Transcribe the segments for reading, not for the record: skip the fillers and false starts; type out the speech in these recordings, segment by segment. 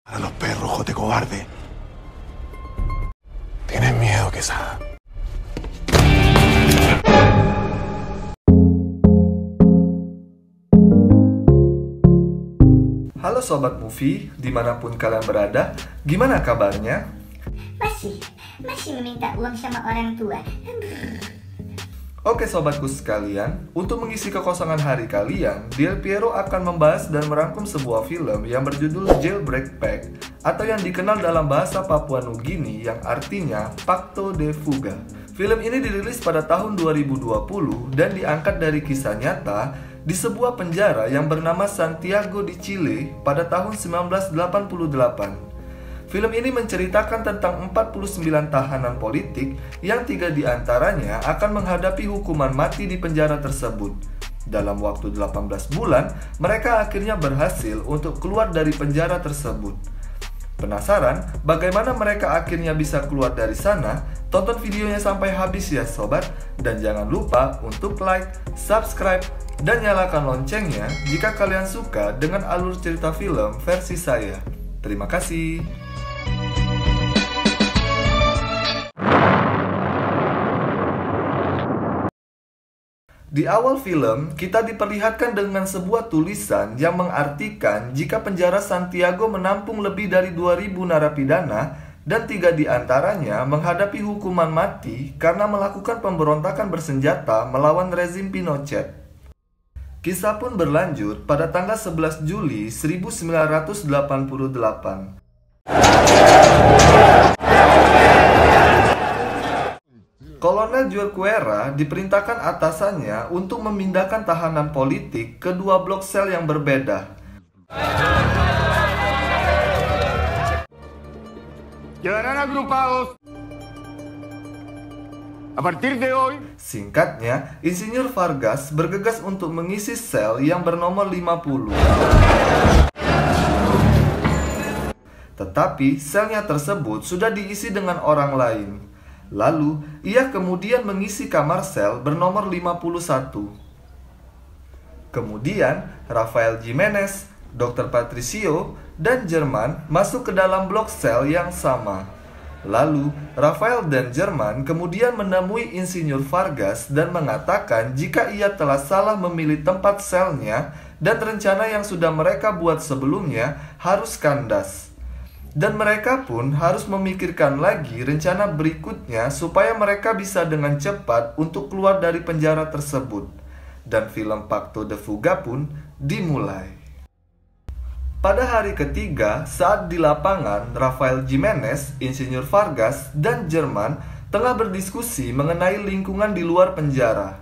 A los perros, jote cobarde. Tienes miedo, quizá. Halo Sobat Movie, dimanapun kalian berada, gimana kabarnya? Masih meminta uang sama orang tua. Oke sobatku sekalian, untuk mengisi kekosongan hari kalian, Del Piero akan membahas dan merangkum sebuah film yang berjudul Jailbreak Pact, atau yang dikenal dalam bahasa Papua Nugini yang artinya Pacto de Fuga. Film ini dirilis pada tahun 2020 dan diangkat dari kisah nyata di sebuah penjara yang bernama Santiago di Chile pada tahun 1988. Film ini menceritakan tentang 49 tahanan politik yang 3 diantaranya akan menghadapi hukuman mati di penjara tersebut. Dalam waktu 18 bulan, mereka akhirnya berhasil untuk keluar dari penjara tersebut. Penasaran bagaimana mereka akhirnya bisa keluar dari sana? Tonton videonya sampai habis ya sobat. Dan jangan lupa untuk like, subscribe, dan nyalakan loncengnya jika kalian suka dengan alur cerita film versi saya. Terima kasih. Di awal film, kita diperlihatkan dengan sebuah tulisan yang mengartikan jika penjara Santiago menampung lebih dari 2.000 narapidana dan 3 diantaranya menghadapi hukuman mati karena melakukan pemberontakan bersenjata melawan rezim Pinochet. Kisah pun berlanjut pada tanggal 11 Juli 1988. Kolonel Jorquera diperintahkan atasannya untuk memindahkan tahanan politik ke 2 blok sel yang berbeda. Quedarán agrupados a partir de hoy. Singkatnya, Insinyur Vargas bergegas untuk mengisi sel yang bernomor 50. Tetapi selnya tersebut sudah diisi dengan orang lain. Lalu, ia kemudian mengisi kamar sel bernomor 51. Kemudian, Rafael Jimenez, Dr. Patricio, dan Jerman masuk ke dalam blok sel yang sama. Lalu, Rafael dan Jerman kemudian menemui Insinyur Vargas dan mengatakan jika ia telah salah memilih tempat selnya dan rencana yang sudah mereka buat sebelumnya harus kandas. Dan mereka pun harus memikirkan lagi rencana berikutnya supaya mereka bisa dengan cepat untuk keluar dari penjara tersebut. Dan film Pacto de Fuga pun dimulai. Pada hari ketiga, saat di lapangan, Rafael Jimenez, Insinyur Vargas, dan Jerman tengah berdiskusi mengenai lingkungan di luar penjara.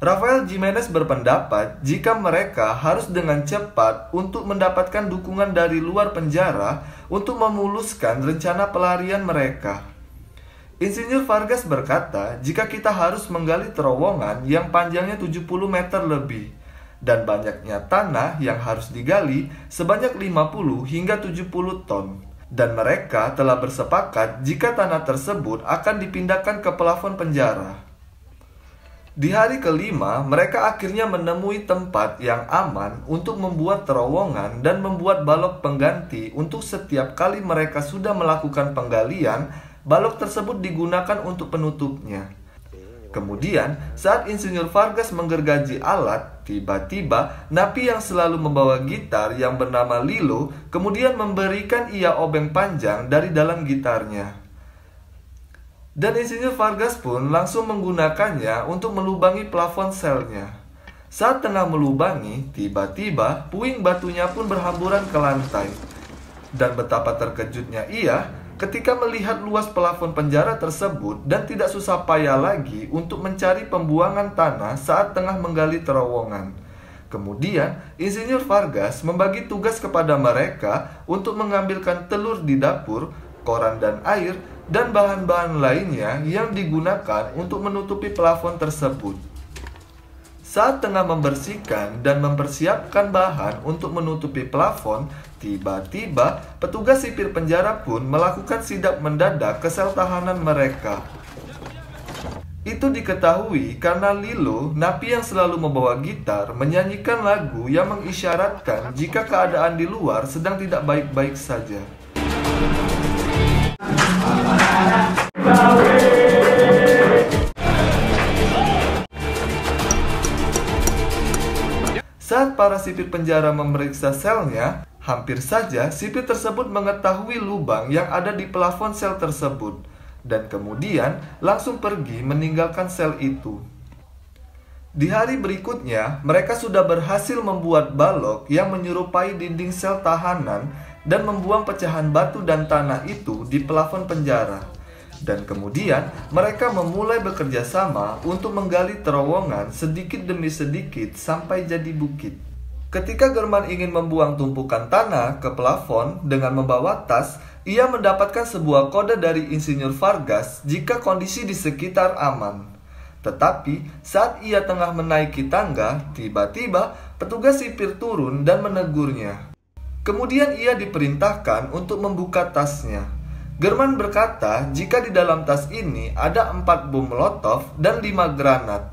Rafael Jimenez berpendapat jika mereka harus dengan cepat untuk mendapatkan dukungan dari luar penjara untuk memuluskan rencana pelarian mereka. Insinyur Vargas berkata jika kita harus menggali terowongan yang panjangnya 70 meter lebih dan banyaknya tanah yang harus digali sebanyak 50 hingga 70 ton. Dan mereka telah bersepakat jika tanah tersebut akan dipindahkan ke plafon penjara. Di hari kelima, mereka akhirnya menemui tempat yang aman untuk membuat terowongan dan membuat balok pengganti untuk setiap kali mereka sudah melakukan penggalian, balok tersebut digunakan untuk penutupnya. Kemudian, saat Insinyur Vargas menggergaji alat, tiba-tiba napi yang selalu membawa gitar yang bernama Lilo kemudian memberikan ia obeng panjang dari dalam gitarnya. Dan Insinyur Vargas pun langsung menggunakannya untuk melubangi plafon selnya. Saat tengah melubangi, tiba-tiba puing batunya pun berhamburan ke lantai. Dan betapa terkejutnya ia ketika melihat luas plafon penjara tersebut dan tidak susah payah lagi untuk mencari pembuangan tanah saat tengah menggali terowongan. Kemudian, Insinyur Vargas membagi tugas kepada mereka untuk mengambilkan telur di dapur, koran dan air, dan bahan-bahan lainnya yang digunakan untuk menutupi plafon tersebut. Saat tengah membersihkan dan mempersiapkan bahan untuk menutupi plafon, tiba-tiba petugas sipir penjara pun melakukan sidak mendadak ke sel tahanan mereka. Itu diketahui karena Lilo, napi yang selalu membawa gitar, menyanyikan lagu yang mengisyaratkan jika keadaan di luar sedang tidak baik-baik saja. Saat para sipir penjara memeriksa selnya, hampir saja sipir tersebut mengetahui lubang yang ada di plafon sel tersebut, dan kemudian langsung pergi meninggalkan sel itu. Di hari berikutnya, mereka sudah berhasil membuat balok yang menyerupai dinding sel tahanan dan membuang pecahan batu dan tanah itu di plafon penjara. Dan kemudian mereka memulai bekerja sama untuk menggali terowongan sedikit demi sedikit sampai jadi bukit. Ketika German ingin membuang tumpukan tanah ke plafon dengan membawa tas, ia mendapatkan sebuah kode dari Insinyur Vargas jika kondisi di sekitar aman. Tetapi saat ia tengah menaiki tangga, tiba-tiba petugas sipir turun dan menegurnya. Kemudian ia diperintahkan untuk membuka tasnya. German berkata jika di dalam tas ini ada 4 bom molotov dan 5 granat.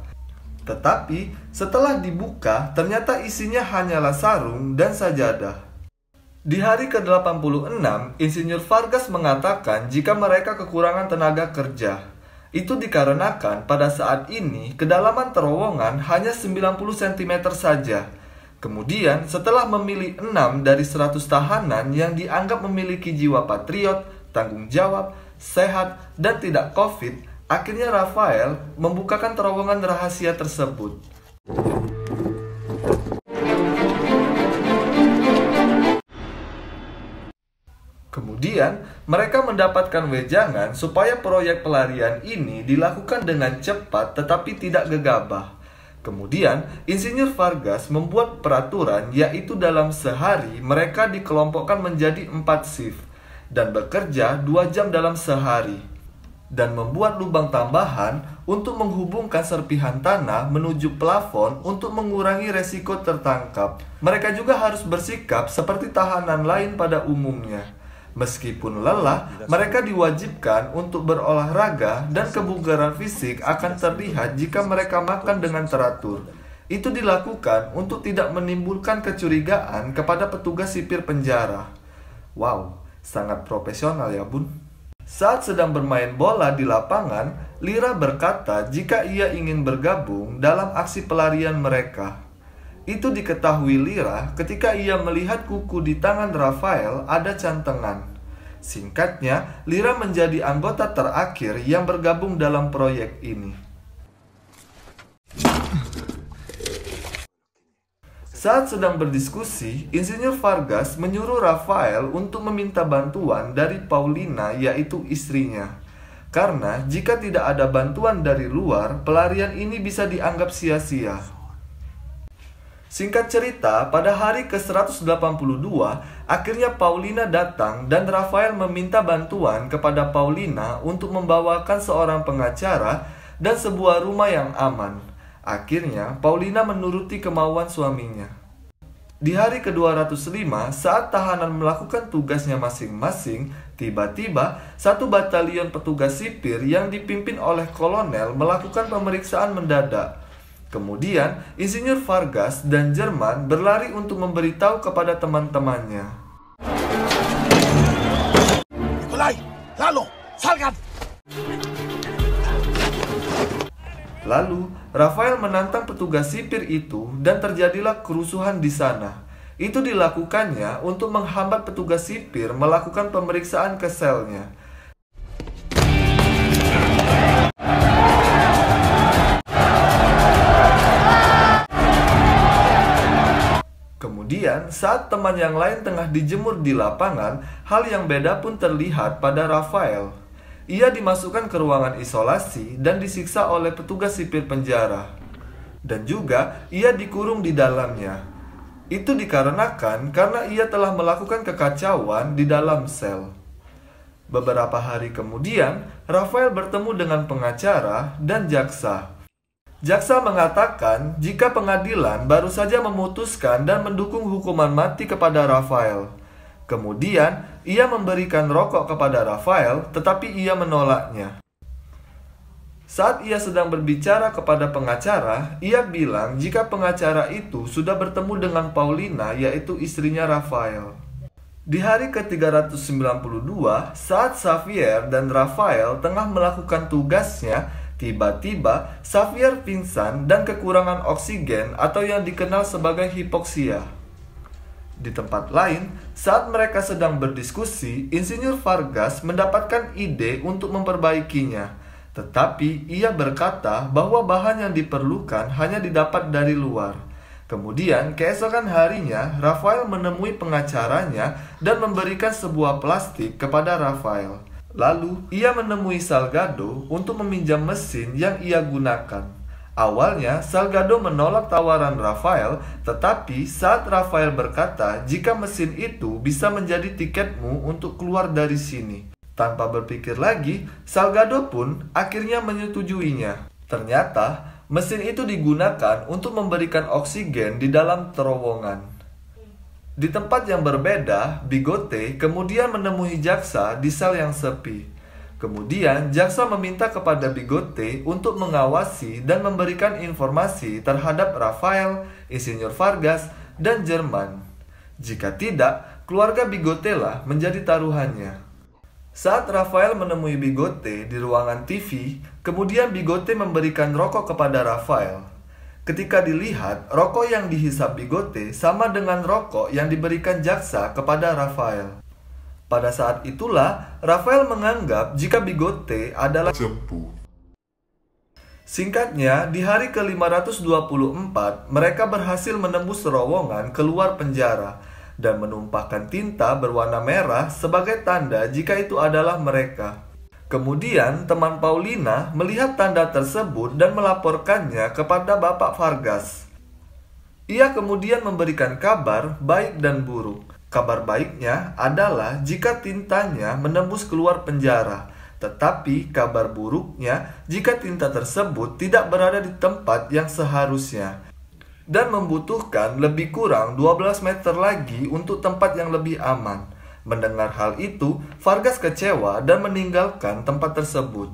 Tetapi setelah dibuka, ternyata isinya hanyalah sarung dan sajadah. Di hari ke-86, Insinyur Vargas mengatakan jika mereka kekurangan tenaga kerja. Itu dikarenakan pada saat ini kedalaman terowongan hanya 90 cm saja. Kemudian setelah memilih 6 dari 100 tahanan yang dianggap memiliki jiwa patriot, tanggung jawab, sehat, dan tidak COVID, akhirnya Rafael membukakan terowongan rahasia tersebut. Kemudian, mereka mendapatkan wejangan supaya proyek pelarian ini dilakukan dengan cepat tetapi tidak gegabah. Kemudian, Insinyur Vargas membuat peraturan yaitu dalam sehari mereka dikelompokkan menjadi 4 shift dan bekerja 2 jam dalam sehari. Dan membuat lubang tambahan untuk menghubungkan serpihan tanah menuju plafon untuk mengurangi resiko tertangkap. Mereka juga harus bersikap seperti tahanan lain pada umumnya. Meskipun lelah, mereka diwajibkan untuk berolahraga dan kebugaran fisik akan terlihat jika mereka makan dengan teratur. Itu dilakukan untuk tidak menimbulkan kecurigaan kepada petugas sipir penjara. Wow, sangat profesional ya bun. Saat sedang bermain bola di lapangan, Lira berkata jika ia ingin bergabung dalam aksi pelarian mereka. Itu diketahui Lira ketika ia melihat kuku di tangan Rafael ada cantengan. Singkatnya, Lira menjadi anggota terakhir yang bergabung dalam proyek ini. Saat sedang berdiskusi, Insinyur Vargas menyuruh Rafael untuk meminta bantuan dari Paulina, yaitu istrinya. Karena jika tidak ada bantuan dari luar, pelarian ini bisa dianggap sia-sia. Singkat cerita, pada hari ke-182, akhirnya Paulina datang dan Rafael meminta bantuan kepada Paulina untuk membawakan seorang pengacara dan sebuah rumah yang aman. Akhirnya, Paulina menuruti kemauan suaminya. Di hari ke-205, saat tahanan melakukan tugasnya masing-masing, tiba-tiba satu batalion petugas sipir yang dipimpin oleh kolonel melakukan pemeriksaan mendadak. Kemudian, Insinyur Vargas dan Jerman berlari untuk memberitahu kepada teman-temannya. Nikolai, Lalo, salgan! Lalu, Rafael menantang petugas sipir itu dan terjadilah kerusuhan di sana. Itu dilakukannya untuk menghambat petugas sipir melakukan pemeriksaan ke selnya. Kemudian, saat teman yang lain tengah dijemur di lapangan, hal yang beda pun terlihat pada Rafael. Ia dimasukkan ke ruangan isolasi dan disiksa oleh petugas sipir penjara. Dan juga, ia dikurung di dalamnya. Itu dikarenakan karena ia telah melakukan kekacauan di dalam sel. Beberapa hari kemudian, Rafael bertemu dengan pengacara dan jaksa. Jaksa mengatakan jika pengadilan baru saja memutuskan dan mendukung hukuman mati kepada Rafael. Kemudian, ia memberikan rokok kepada Rafael, tetapi ia menolaknya. Saat ia sedang berbicara kepada pengacara, ia bilang jika pengacara itu sudah bertemu dengan Paulina, yaitu istrinya Rafael. Di hari ke-392, saat Xavier dan Rafael tengah melakukan tugasnya, tiba-tiba Xavier pingsan dan kekurangan oksigen atau yang dikenal sebagai hipoksia. Di tempat lain, saat mereka sedang berdiskusi, Insinyur Vargas mendapatkan ide untuk memperbaikinya. Tetapi ia berkata bahwa bahan yang diperlukan hanya didapat dari luar. Kemudian keesokan harinya, Rafael menemui pengacaranya dan memberikan sebuah plastik kepada Rafael. Lalu ia menemui Salgado untuk meminjam mesin yang ia gunakan. Awalnya Salgado menolak tawaran Rafael, tetapi saat Rafael berkata jika mesin itu bisa menjadi tiketmu untuk keluar dari sini, tanpa berpikir lagi, Salgado pun akhirnya menyetujuinya. Ternyata, mesin itu digunakan untuk memberikan oksigen di dalam terowongan. Di tempat yang berbeda, Bigote kemudian menemui jaksa di sel yang sepi. Kemudian, jaksa meminta kepada Bigote untuk mengawasi dan memberikan informasi terhadap Rafael, Insinyur Vargas, dan Jerman. Jika tidak, keluarga Bigote lah menjadi taruhannya. Saat Rafael menemui Bigote di ruangan TV, kemudian Bigote memberikan rokok kepada Rafael. Ketika dilihat, rokok yang dihisap Bigote sama dengan rokok yang diberikan jaksa kepada Rafael. Pada saat itulah, Rafael menganggap jika Bigote adalah cepu. Singkatnya, di hari ke-524, mereka berhasil menembus terowongan keluar penjara dan menumpahkan tinta berwarna merah sebagai tanda jika itu adalah mereka. Kemudian teman Paulina melihat tanda tersebut dan melaporkannya kepada Bapak Vargas. Ia kemudian memberikan kabar baik dan buruk. Kabar baiknya adalah jika tintanya menembus keluar penjara, tetapi kabar buruknya jika tinta tersebut tidak berada di tempat yang seharusnya dan membutuhkan lebih kurang 12 meter lagi untuk tempat yang lebih aman. Mendengar hal itu, Vargas kecewa dan meninggalkan tempat tersebut.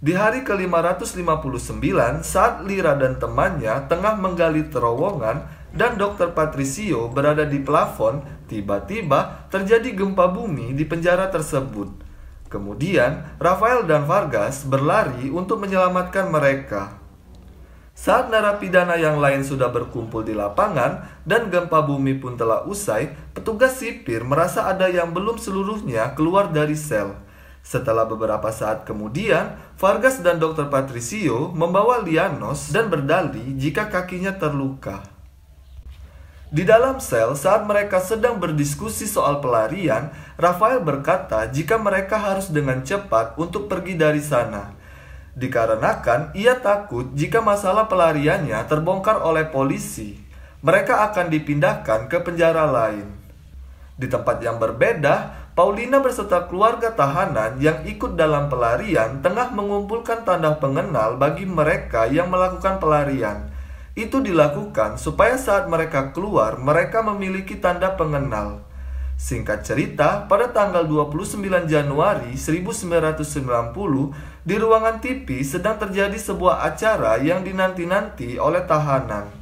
Di hari ke-559, saat Lira dan temannya tengah menggali terowongan dan Dr. Patricio berada di plafon, tiba-tiba terjadi gempa bumi di penjara tersebut. Kemudian, Rafael dan Vargas berlari untuk menyelamatkan mereka. Saat narapidana yang lain sudah berkumpul di lapangan dan gempa bumi pun telah usai, petugas sipir merasa ada yang belum seluruhnya keluar dari sel. Setelah beberapa saat kemudian, Vargas dan Dr. Patricio membawa Lianos dan berdalih jika kakinya terluka. Di dalam sel, saat mereka sedang berdiskusi soal pelarian, Rafael berkata jika mereka harus dengan cepat untuk pergi dari sana. Dikarenakan ia takut jika masalah pelariannya terbongkar oleh polisi, mereka akan dipindahkan ke penjara lain. Di tempat yang berbeda, Paulina beserta keluarga tahanan yang ikut dalam pelarian tengah mengumpulkan tanda pengenal bagi mereka yang melakukan pelarian. Itu dilakukan supaya saat mereka keluar, mereka memiliki tanda pengenal. Singkat cerita, pada tanggal 29 Januari 1990, di ruangan TV sedang terjadi sebuah acara yang dinanti-nanti oleh tahanan.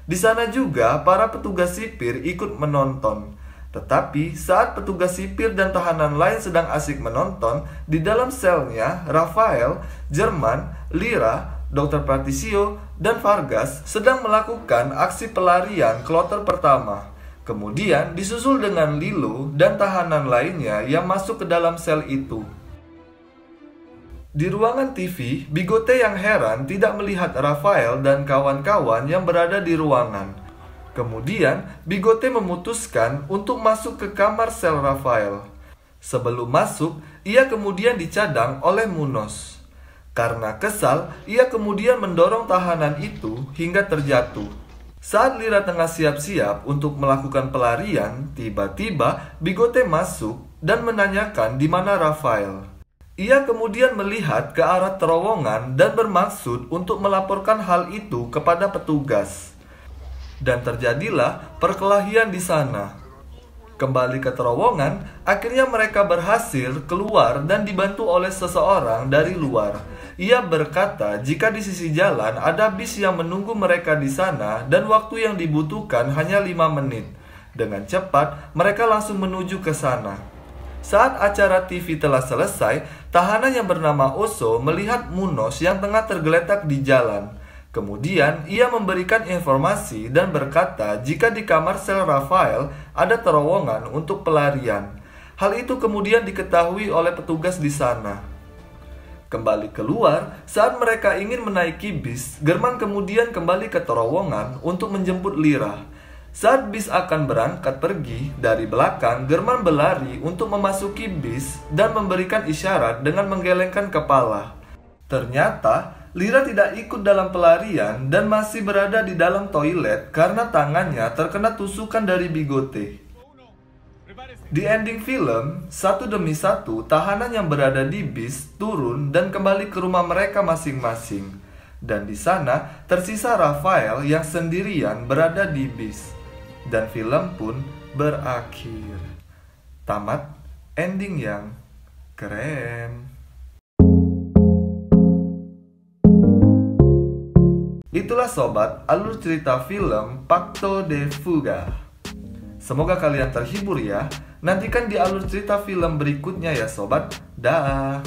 Di sana juga para petugas sipir ikut menonton. Tetapi saat petugas sipir dan tahanan lain sedang asik menonton, di dalam selnya, Rafael, Jerman, Lira, Dr. Patricio, dan Vargas sedang melakukan aksi pelarian kloter pertama. Kemudian disusul dengan Lilo dan tahanan lainnya yang masuk ke dalam sel itu. Di ruangan TV, Bigote yang heran tidak melihat Rafael dan kawan-kawan yang berada di ruangan. Kemudian, Bigote memutuskan untuk masuk ke kamar sel Rafael. Sebelum masuk, ia kemudian dicadang oleh Munoz. Karena kesal, ia kemudian mendorong tahanan itu hingga terjatuh. Saat Lira tengah siap-siap untuk melakukan pelarian, tiba-tiba Bigote masuk dan menanyakan di mana Rafael. Ia kemudian melihat ke arah terowongan dan bermaksud untuk melaporkan hal itu kepada petugas. Dan terjadilah perkelahian di sana. Kembali ke terowongan, akhirnya mereka berhasil keluar dan dibantu oleh seseorang dari luar. Ia berkata jika di sisi jalan ada bis yang menunggu mereka di sana dan waktu yang dibutuhkan hanya 5 menit. Dengan cepat, mereka langsung menuju ke sana. Saat acara TV telah selesai, tahanan yang bernama Oso melihat Munoz yang tengah tergeletak di jalan. Kemudian, ia memberikan informasi dan berkata jika di kamar sel Rafael ada terowongan untuk pelarian. Hal itu kemudian diketahui oleh petugas di sana. Kembali keluar, saat mereka ingin menaiki bis, German kemudian kembali ke terowongan untuk menjemput Lira. Saat bis akan berangkat pergi, dari belakang German berlari untuk memasuki bis dan memberikan isyarat dengan menggelengkan kepala. Ternyata, Lira tidak ikut dalam pelarian dan masih berada di dalam toilet karena tangannya terkena tusukan dari bigote. Di ending film, satu demi satu tahanan yang berada di bis turun dan kembali ke rumah mereka masing-masing. Dan di sana tersisa Rafael yang sendirian berada di bis. Dan film pun berakhir. Tamat ending yang keren. Itulah sobat alur cerita film Pacto de Fuga. Semoga kalian terhibur ya. Nantikan di alur cerita film berikutnya ya sobat. Dah.